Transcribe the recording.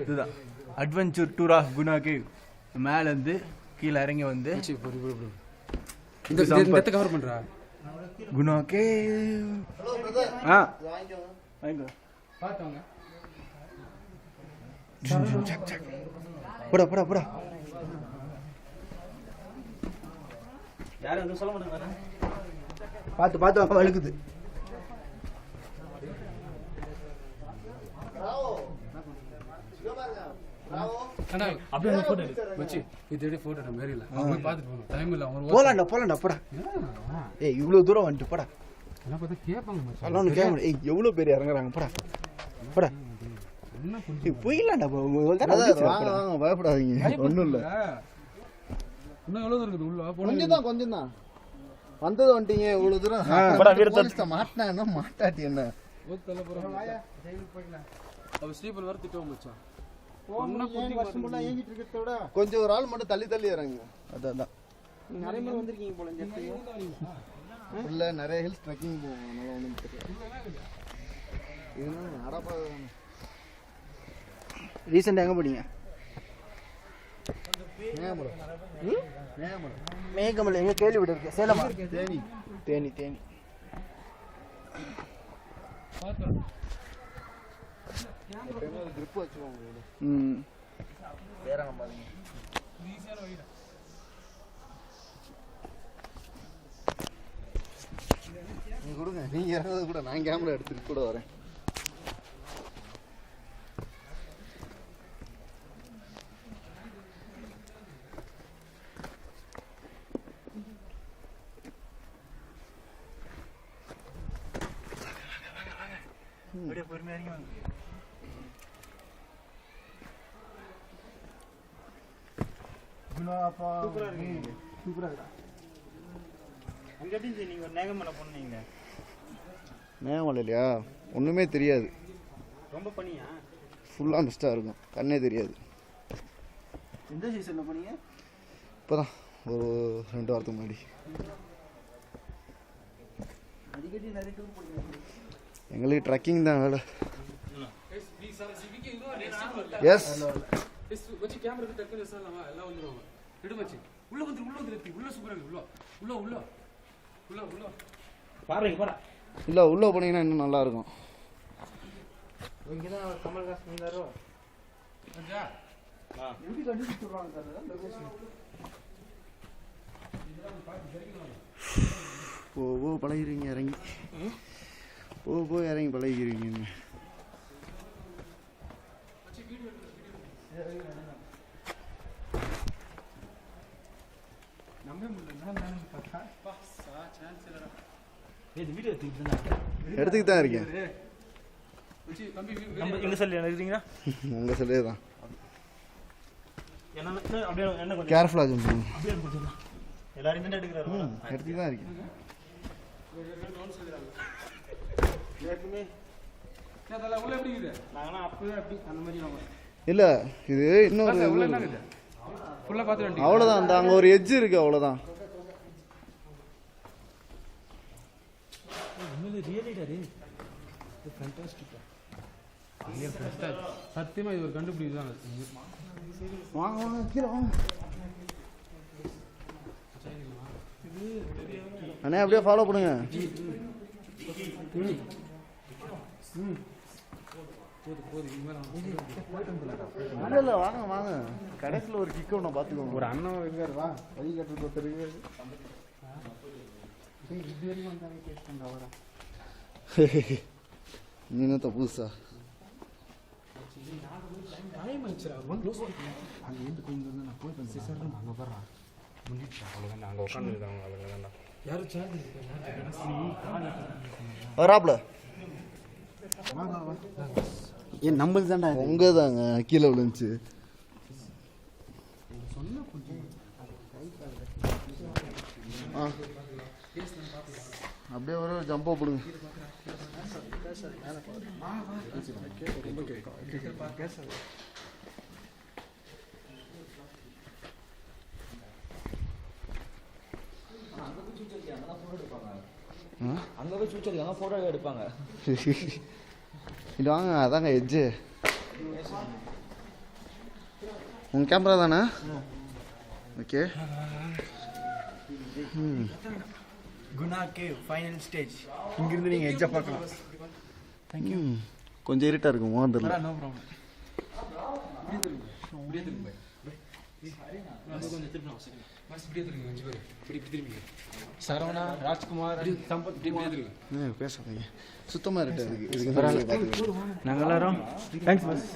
இதுதான் adventure tour of Guna cave. மேலேருந்து கீழே இறங்கி வந்து இந்த கவர் பண்றா குணா கேவ். வாங்கிக்கோ பார்த்தவங்க போடா போடா போடா. யாரும் எதுவும் சொல்ல மாட்டாங்க. பார்த்து பார்த்து வழுக்குது. போலாண்டா போடா. ஏய் இவ்வளவு தூரம் வந்துட்டு போடா. ஏய் எவ்வளவு பேர் இறங்குறாங்க போடா போடா. போயிடலாண்டா பயப்படாதீங்க, ஒன்றும் இல்லை. கொஞ்சம் தான் வந்தது வந்துட்டீங்க இவ்வளவு தூரம். மாட்டினா என்ன மாட்டாட்டி என்ன கொஞ்சம் ஒரு ஆள் மட்டும் தள்ளி இறங்க. அதான் நிறைய பேர் வந்திருக்கீங்க போல. இல்ல நிறைய ஹில்ஸ் ட்ரெக்கிங் போவோம், அதனால ஒன்றும் தெரியல. ரீசெண்டாக எங்கே போனீங்க? மேகமலை எங்கே கேள்விப்பட்டு இருக்கு? சேலமா? தேனி. கிரிப் வச்சுக்கோங்க. நீங்க கொடுங்க, நீங்க இறங்குறது கூட நான் கேமரா எடுத்துட்டு கூட வரேன். பொறுமையா மேகமலையா? ஒன்றுமே தெரியாது, ரொம்ப பனியா, ஃபுல்லாக மிஸ்டாக இருக்கும், கண்ணே தெரியாது. எந்த சீசனில் போனீங்க? இப்போதான் ஒரு 2 வாரத்துக்கு முன்னாடி. எங்களுக்கு ட்ரெக்கிங் தான் வேலை. எஸ் இல்லை, உள்ளே போனீங்கன்னா இன்னும் நல்லா இருக்கும். போ பழகிறீங்க இறங்கி, போ இறங்கி பழகிறீங்க. எடுத்துக்கிட்டு தான் இருக்கேன். உங்க சொல்லி தான் கேர்ஃபுல்லாக சொல்லுங்க. எடுத்துக்கிட்டு தான் இருக்கேன். இல்லை இது இன்னொரு அவ்வளோதான். அந்த அங்கே ஒரு எட்ஜ் இருக்கு, அவ்வளோதான். சத்தியமா இது ஒரு கண்டுபிடிதான். வாங்க கீழே வாங்க அண்ணே, அப்படியே ஃபாலோ பண்ணுங்க. இல்லை வாங்க கடைசியில் ஒரு கிக் ஒன்று பார்த்துக்கோங்க. ஒரு அண்ணன் இருக்காரு, வா வழி கட்டுறது ஒருத்தருக்கு. இது வரைக்கும் வந்தாங்க கேஸ் பண்ணுறா. நீனத்த புதுசா வராப்ல ஏன் நம்மளுக்கு தான்டா, உங்க தாங்க கீழே விழுந்துச்சு. அப்படியே ஒரு ஜம்போ போடுங்க. அங்கே போய் சூச்சரிக்காங்க, ஃபோட்டோ எடுப்பாங்க. இது வாங்க, அதாங்க எட்ஜு. உங்கள் கேமரா தானே? Okay. Guna cave final stage. இங்கிருந்து நீங்கள் எட்ஜை பார்க்கலாம். தேங்க்யூ. கொஞ்சம் இருட்டாக இருக்கும் மோதிரல. No problem. சரவணா, ராஜ்குமார், சம்பத் பேசுறீங்க சுத்தமாக இருட்டாக இருக்குது. நாங்கள் எல்லாரும் தேங்க்ஸ்.